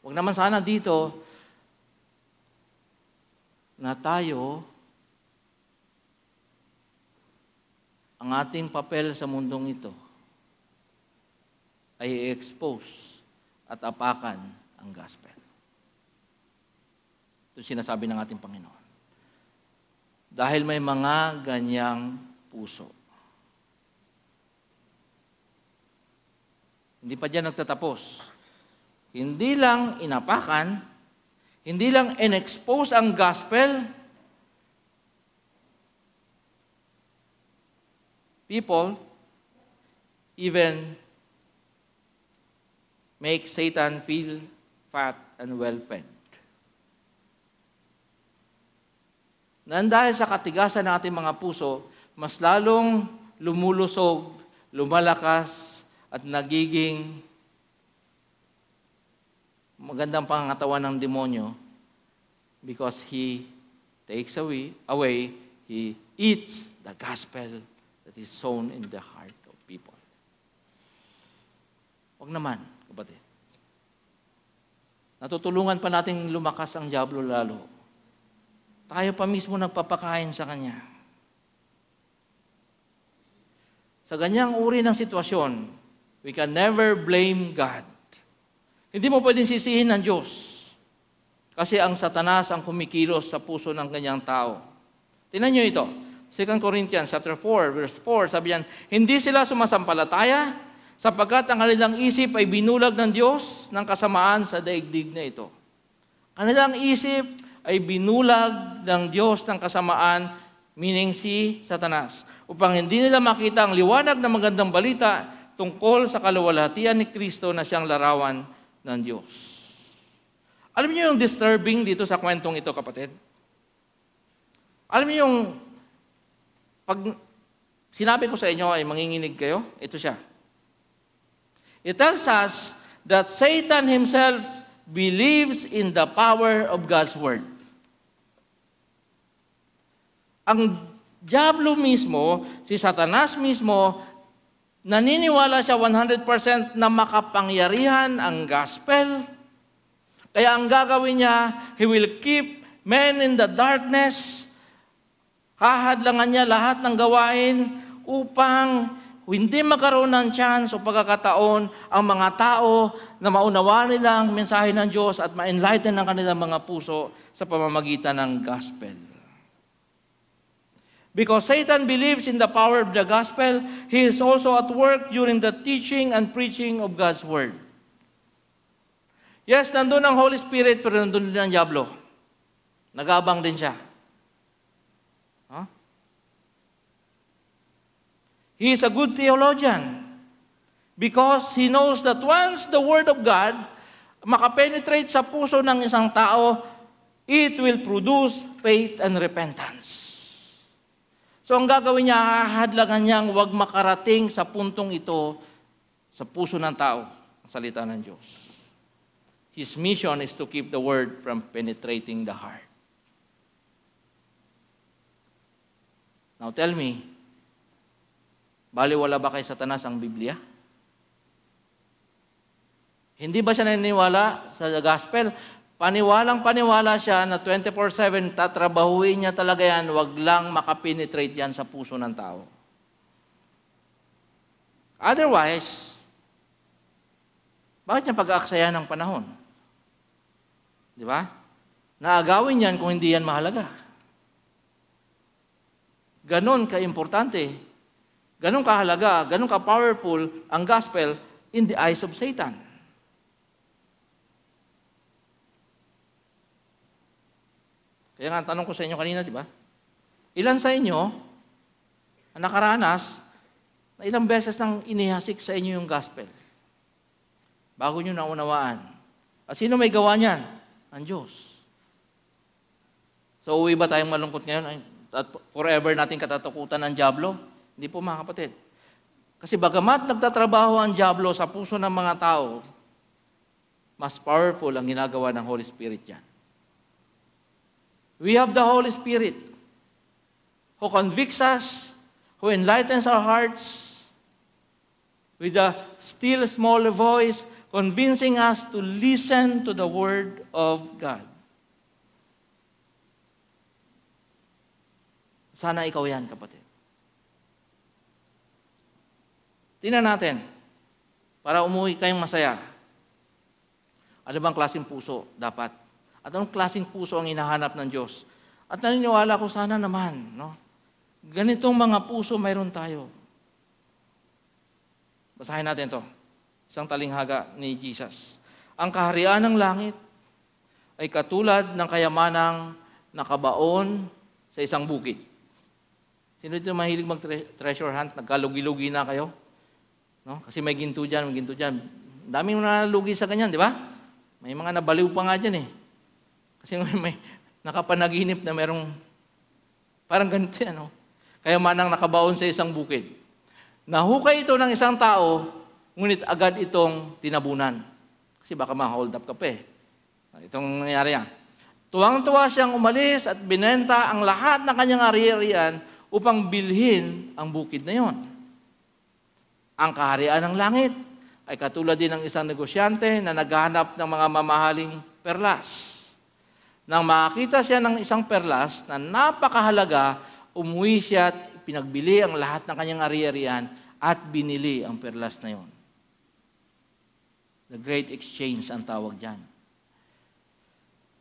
Huwag naman sana dito na tayo, ang ating papel sa mundong ito ay i-expose at apakan ang gospel. Ito sinasabi ng ating Panginoon. Dahil may mga ganyang puso. Hindi pa dyan nagtatapos. Hindi lang inapakan, hindi lang in-expose ang gospel, people even make Satan feel fat and well-fed. Dahil sa katigasan ng ating mga puso, mas lalong lumulusog, lumalakas, at nagiging magandang pangangatawan ng demonyo because he takes away, he eats the gospel that is sown in the heart of people. Huwag naman, kapatid. Natutulungan pa natin lumakas ang diablo lalo. Tayo pa mismo nagpapakain sa kanya. Sa ganyang uri ng sitwasyon, we can never blame God. Hindi mo pwedeng sisihin ng Diyos. Kasi ang Satanas ang kumikilos sa puso ng kanyang tao. Tingnan nyo ito. 2 Corinthians chapter 4, verse 4, sabi yan, hindi sila sumasampalataya sapagkat ang kanilang isip ay binulag ng Diyos ng kasamaan sa daigdig na ito. Kanilang isip ay binulag ng Diyos ng kasamaan, meaning si Satanas, upang hindi nila makita ang liwanag ng magandang balita tungkol sa kaluwalhatian ni Kristo na siyang larawan ng Diyos. Alam niyo yung disturbing dito sa kwentong ito, kapatid? Alam niyo yung pag sinabi ko sa inyo ay manginginig kayo, ito siya. It tells us that Satan himself believes in the power of God's word. Ang diablo mismo, si Satanas mismo, naniniwala siya 100% na makapangyarihan ang gospel. Kaya ang gagawin niya, he will keep men in the darkness. Hahadlangan niya lahat ng gawain upang hindi magkaroon ng chance o pagkakataon ang mga tao na maunawaan nila ang mensahe ng Diyos at ma-enlighten ang kanilang mga puso sa pamamagitan ng gospel. Because Satan believes in the power of the gospel, he is also at work during the teaching and preaching of God's word. Yes, nandun ang Holy Spirit, pero nandun din ang diablo. Nagabang din siya. Huh? He is a good theologian because he knows that once the Word of God makapenetrate sa puso ng isang tao, it will produce faith and repentance. So ang gagawin niya, hahadlangan niyang huwag makarating sa puntong ito sa puso ng tao, ang salita ng Diyos. His mission is to keep the Word from penetrating the heart. Now tell me, baliwala ba kay Satanas ang Biblia? Hindi ba siya naniniwala sa gospel? Paniwalang-paniwala siya na 24/7 tatrabahuin niya talaga yan, wag lang makapenetrate yan sa puso ng tao. Otherwise, bakit niya pag-aaksayan ng panahon? Di ba? Naagawin yan kung hindi yan mahalaga. Ganon ka-importante, ganon kahalaga, ganon ka-powerful ang gospel in the eyes of Satan. Kaya nga, tanong ko sa inyo kanina, di ba? Ilan sa inyo ang nakaranas na ilang beses nang inihasik sa inyo yung gospel bago nyo naunawaan? At sino may gawa niyan? Ang Diyos. So, uwi ba tayong malungkot ngayon? At forever natin katatakutan ng diablo? Hindi po, mga kapatid. Kasi bagamat nagtatrabaho ang diablo sa puso ng mga tao, mas powerful ang ginagawa ng Holy Spirit yan. We have the Holy Spirit who convicts us, who enlightens our hearts with a still small voice, convincing us to listen to the Word of God. Sana ikaw yan, kapatid. Tingnan natin, para umuwi kayong masaya. Ano bang klaseng puso dapat? At anong klaseng puso ang hinahanap ng Diyos? At naniniwala ko sana naman, no? Ganitong mga puso mayroon tayo. Basahin natin to. Isang talinghaga ni Jesus. Ang kaharian ng langit ay katulad ng kayamanang nakabaon sa isang bukid. Sino dito mahilig mag-treasure hunt? Nagkalugi-lugi na kayo? No? Kasi may ginto dyan, may ginto dyan. Daming nalugi sa ganyan, di ba? May mga nabaliw pa nga dyan eh. Kasi may nakapanaginip na merong parang ganito yan. No? Kayamanang nakabaon sa isang bukid. Nahukay ito ng isang tao, ngunit agad itong tinabunan. Kasi baka ma-hold up ka pa eh. Itong nangyari yan. Tuwang-tuwa siyang umalis at binenta ang lahat ng kanyang ari-arian upang bilhin ang bukid na yon. Ang kaharian ng langit ay katulad din ng isang negosyante na naghahanap ng mga mamahaling perlas. Nang makakita siya ng isang perlas na napakahalaga, umuwi siya at pinagbili ang lahat ng kanyang ari-arian at binili ang perlas na yon. The Great Exchange ang tawag dyan.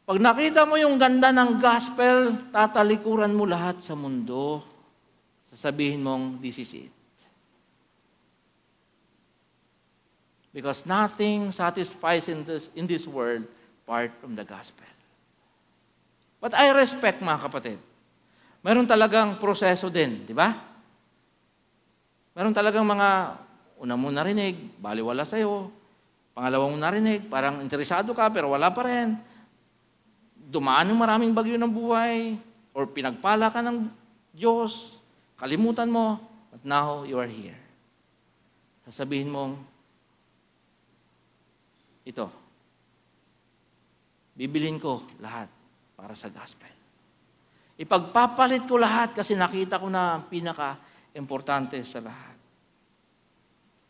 Pag nakita mo yung ganda ng gospel, tatalikuran mo lahat sa mundo. Sasabihin mong, this is it. Because nothing satisfies in this world apart from the gospel. But I respect, mga kapatid. Meron talagang proseso din, di ba? Meron talagang mga una mo narinig, baliwala sa'yo. Pangalawang mo narinig, parang interesado ka pero wala pa rin. Dumaan yung maraming bagyo ng buhay or pinagpala ka ng Diyos, kalimutan mo, but now you are here. Sasabihin mong, ito, bibilhin ko lahat para sa gospel. Ipagpapalit ko lahat kasi nakita ko na ang pinaka-importante sa lahat.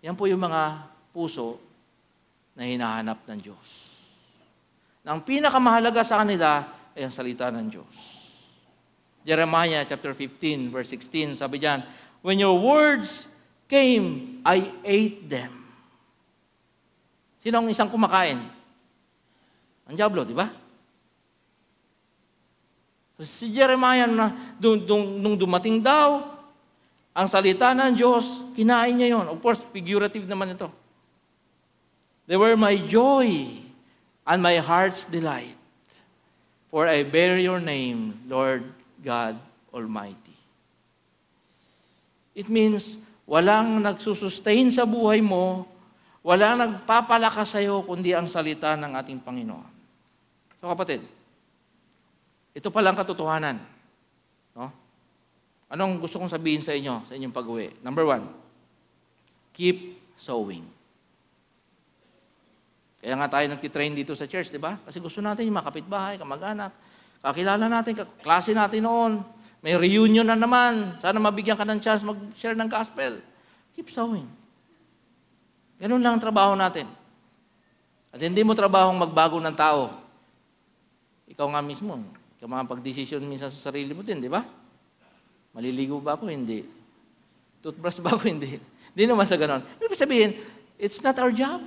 Yan po yung mga puso na hinahanap ng Diyos. Ang pinakamahalaga sa kanila ay ang salita ng Diyos. Jeremiah chapter 15, verse 16, sabi diyan, when your words came, I ate them. Sino ang isang kumakain? Ang diablo, di ba? Si Jeremiah, nung dumating daw, ang salita ng Diyos, kinain niya yon. Of course, figurative naman ito. They were my joy and my heart's delight, for I bear your name, Lord God Almighty. It means, walang nagsusustain sa buhay mo, walang nagpapalakas sa iyo, kundi ang salita ng ating Panginoon. So kapatid, ito palang katotohanan. No? Anong gusto kong sabihin sa inyo, sa inyong pag-uwi? Number 1, keep sowing. Kaya nga tayo nagtitrain dito sa church, di ba? Kasi gusto natin yung mga kapitbahay, kamag-anak, kakilala natin, klase natin noon. May reunion na naman. Sana mabigyan ka ng chance mag-share ng gospel. Keep sowing. Ganun lang ang trabaho natin. At hindi mo trabahong magbago ng tao. Ikaw nga mismo, ikaw mga pag-desisyon minsan sa sarili mo din, di ba? Maliligo ba ako? Hindi. Toothbrush ba ako? Hindi. Hindi naman sa ganon. Ibig sabihin, it's not our job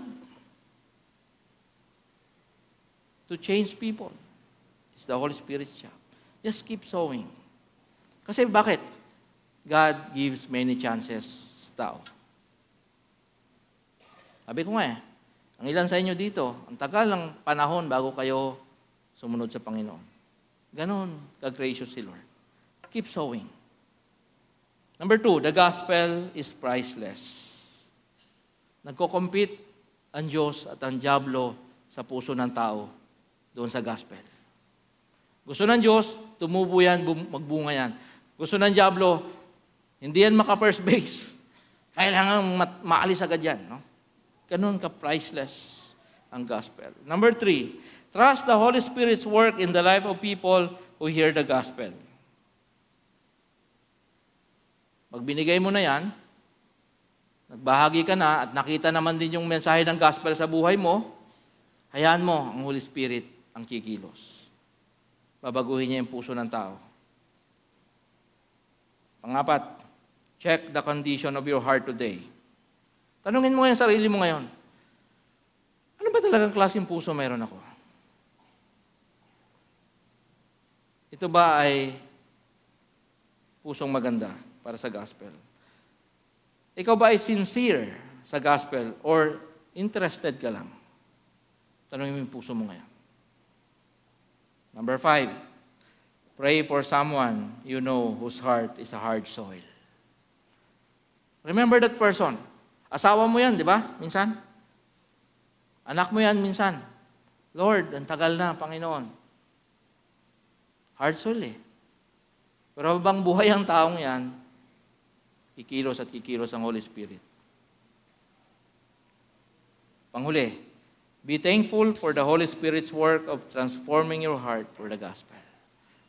to change people. It's the Holy Spirit's job. Just keep sowing. Kasi bakit? God gives many chances sa tao. Sabi ko nga ang ilan sa inyo dito, ang tagal ng panahon bago kayo sumunod sa Panginoon. Ganon, ka-gracious si Lord. Keep sowing. Number 2, the gospel is priceless. Nagko-compete ang Diyos at ang diablo sa puso ng tao doon sa gospel. Gusto ng Diyos, tumubo yan, magbunga yan. Gusto ng diablo, hindi yan maka-first base. Kailangan maalis agad yan. No? Ganun ka-priceless ang gospel. Number 3, trust the Holy Spirit's work in the life of people who hear the gospel. Pag binigay mo na yan, nagbahagi ka na at nakita naman din yung mensahe ng gospel sa buhay mo, hayaan mo ang Holy Spirit ang kikilos. Babaguhin niya yung puso ng tao. Pangapat, check the condition of your heart today. Tanungin mo yung sarili mo ngayon, ano ba talagang klaseng puso mayroon ako? Ito ba ay pusong maganda para sa gospel? Ikaw ba ay sincere sa gospel or interested ka lang? Tanungin mo yung puso mo ngayon. Number 5, pray for someone you know whose heart is a hard soil. Remember that person. Asawa mo yan, di ba? Minsan. Anak mo yan minsan. Lord, ang tagal na, Panginoon. Hard soil eh. Pero habang buhay ang taong yan, kikilos at kikilos ang Holy Spirit. Panghuli, be thankful for the Holy Spirit's work of transforming your heart for the gospel.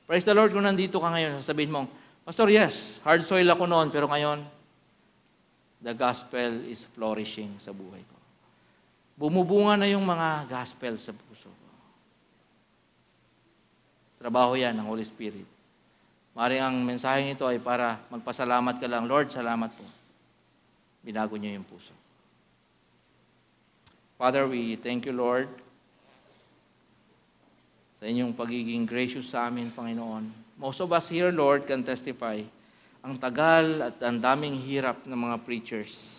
Praise the Lord kung nandito ka ngayon, sasabihin mo, Pastor, yes, hard soil ako noon, pero ngayon, the gospel is flourishing sa buhay ko. Bumubunga na yung mga gospel sa puso ko. Trabaho yan ng Holy Spirit. Maaaring ang mensaheng ito ay para magpasalamat ka lang, Lord, salamat po. Binago niyo yung puso. Father, we thank you, Lord, sa inyong pagiging gracious sa amin, Panginoon. Most of us here, Lord, can testify ang tagal at ang daming hirap ng mga preachers.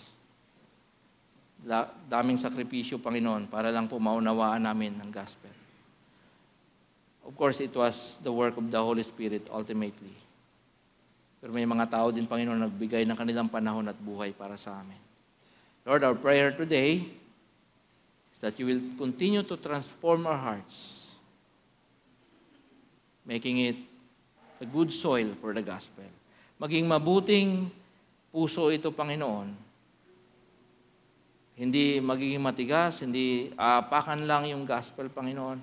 Daming sakripisyo, Panginoon, para lang po maunawaan namin ang gospel. Of course, it was the work of the Holy Spirit ultimately. Pero may mga tao din, Panginoon, nagbigay ng kanilang panahon at buhay para sa amin. Lord, our prayer today is that you will continue to transform our hearts, making it a good soil for the gospel. Maging mabuting puso ito, Panginoon. Hindi magiging matigas, hindi aapakan lang yung gospel, Panginoon.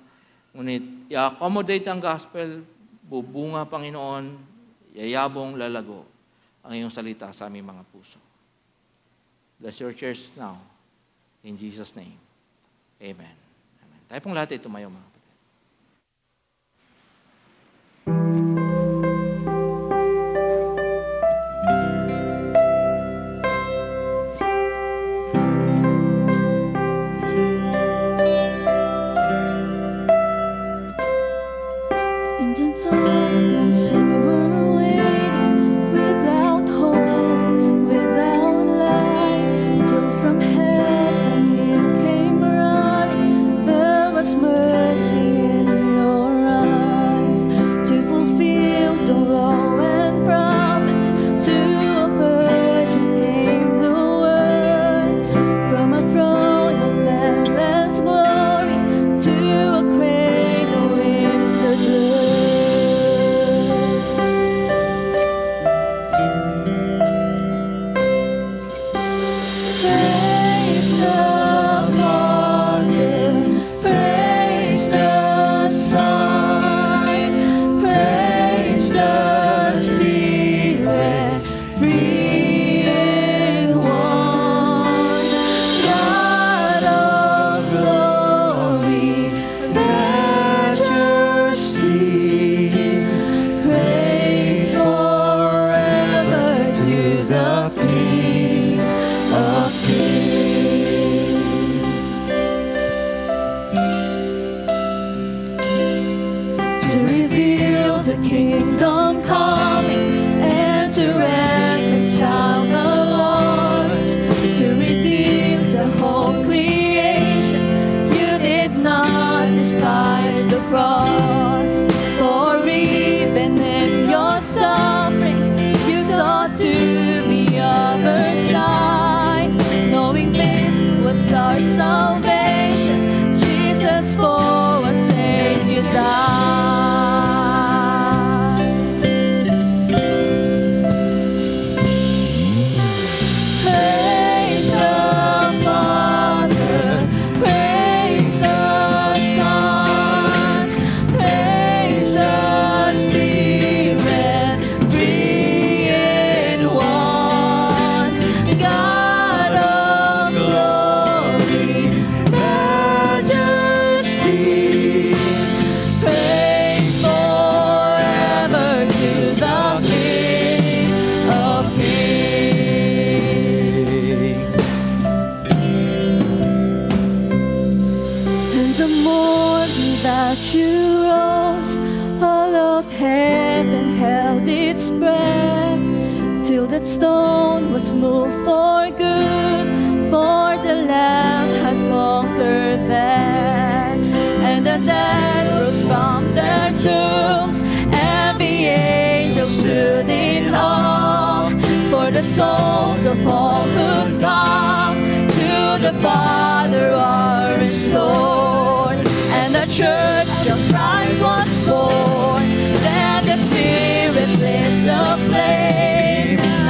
Ngunit i-accommodate ang gospel, bubunga, Panginoon, yayabong, lalago ang iyong salita sa aming mga puso. Bless your church now. In Jesus' name. Amen. Amen. Tayo pong lahat ay tumayo, mga kapatid. Stone was moved for good, for the Lamb had conquered death, and the dead rose from their tombs, and the angels stood in awe, for the souls of all who come to the Father are restored, and the church of Christ was born, then the Spirit lit the flame.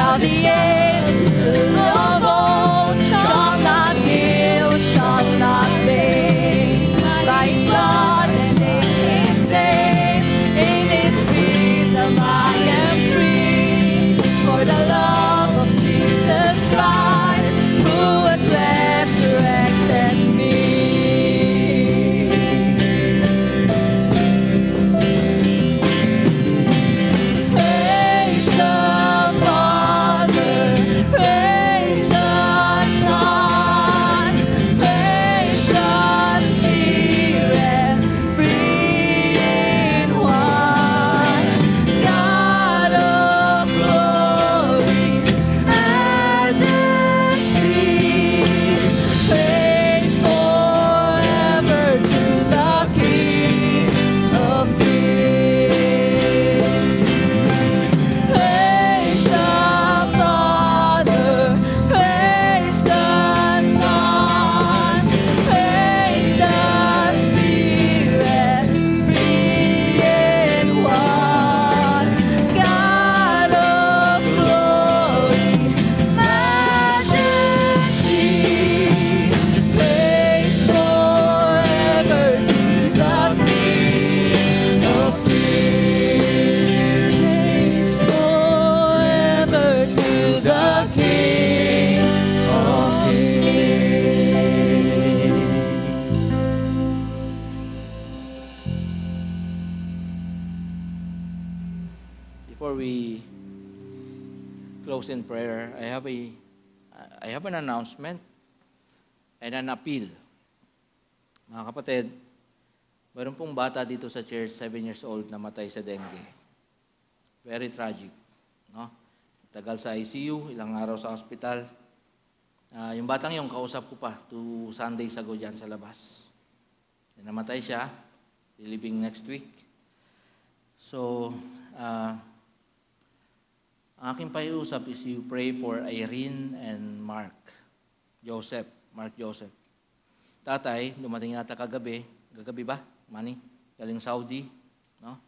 Now the angel of old shall not kill, shall not fade. By His blood and in His name, in His freedom I am free. For the love of Jesus Christ, who has resurrected me. before we close in prayer, I have an announcement and an appeal. Mga kapatid, mayroon pong bata dito sa church, 7 years old, na matay sa dengue. Very tragic. No? Tagal sa ICU, ilang araw sa hospital. Yung batang yung kausap ko pa 2 Sundays ago dyan sa labas. Namatay siya, living next week. So, ang aking pakiusap is you pray for Irene and Mark Joseph. Tatay, dumating yata kagabi ba, Manny? Galing Saudi, no?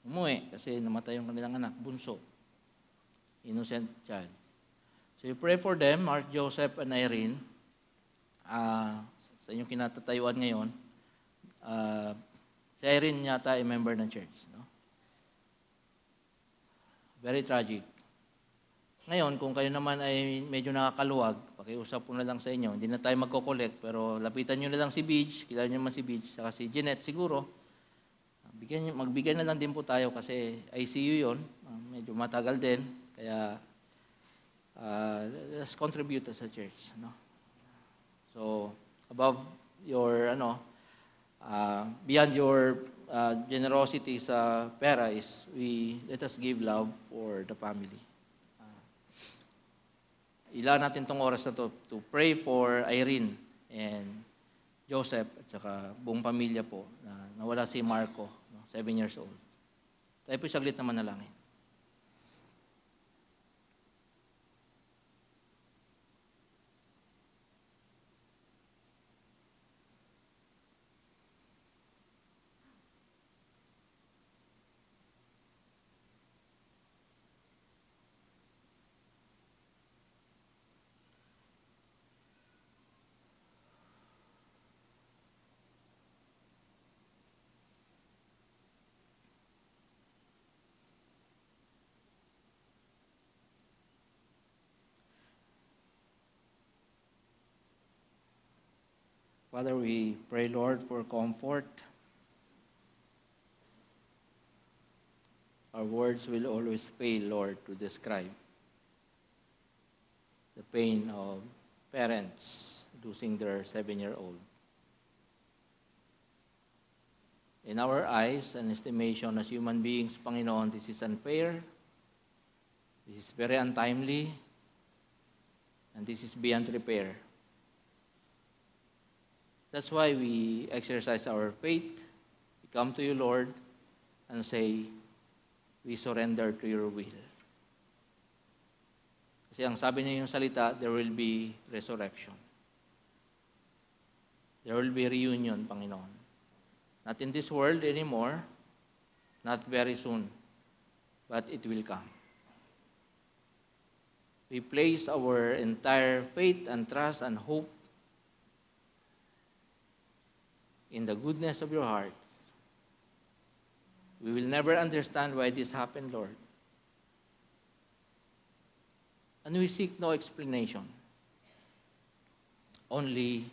Umuwi kasi namatay yung kanilang anak, bunso. Innocent child. So you pray for them, Mark Joseph and Irene. Sa inyong kinatatayuan ngayon, si Irene yata ay member ng church, no? Very tragic. Ngayon, kung kayo naman ay medyo nakakaluwag, pakiusap ko na lang sa inyo, hindi na tayo magko-collect, pero lapitan nyo na lang si Beach, kilala nyo naman si Beach, saka si Jeanette siguro. Magbigay na lang din po tayo kasi ICU yun, medyo matagal din, kaya let's contribute as a church. No? So, above your, beyond your generosity sa pera is let us give love for the family. Ilan natin tong oras na to pray for Irene and Joseph at saka buong pamilya po na nawala si Marco, 7 years old. Tayo po saglit na manalangin. Father, we pray, Lord, for comfort. Our words will always fail, Lord, to describe the pain of parents losing their 7-year-old. In our eyes and estimation as human beings, Panginoon, this is unfair, this is very untimely, and this is beyond repair. That's why we exercise our faith. We come to you, Lord, and say, we surrender to your will. Kasi ang sabi niya yung salita, there will be resurrection. There will be reunion, Panginoon. Not in this world anymore, not very soon, but it will come. We place our entire faith and trust and hope in the goodness of your heart. We will never understand why this happened, Lord. And we seek no explanation. Only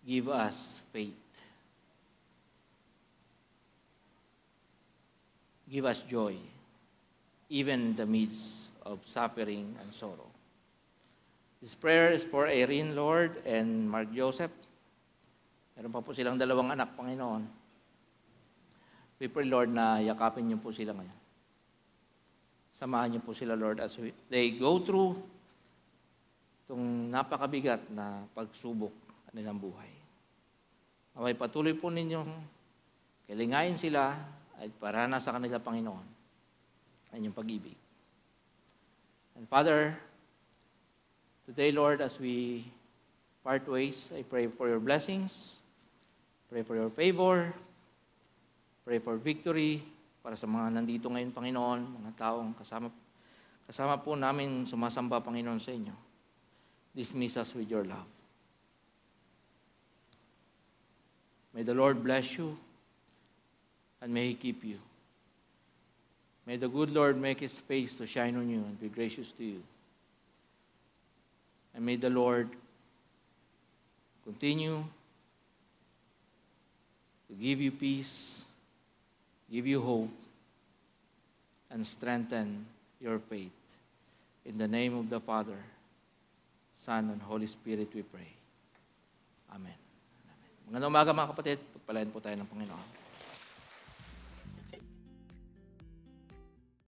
give us faith. Give us joy, even in the midst of suffering and sorrow. This prayer is for Irene, Lord, and Mark Joseph. Meron pa po silang 2 anak, Panginoon. We pray, Lord, na yakapin niyo po sila ngayon. Samahan niyo po sila, Lord, as they go through itong napakabigat na pagsubok kanilang buhay. Naway patuloy po ninyong kalingayin sila at parana sa kanila, Panginoon, ang inyong pag-ibig. And Father, today, Lord, as we part ways, I pray for your blessings, pray for your favor, pray for victory para sa mga nandito ngayon, Panginoon, mga taong kasama po namin sumasamba, Panginoon, sa inyo. Dismiss us with your love. May the Lord bless you and may He keep you. May the good Lord make His face to shine on you and be gracious to you. And may the Lord continue to give you peace, give you hope, and strengthen your faith. In the name of the Father, Son, and Holy Spirit we pray. Amen. Magandang umaga mga kapatid. Pagpalain po tayo ng Panginoon.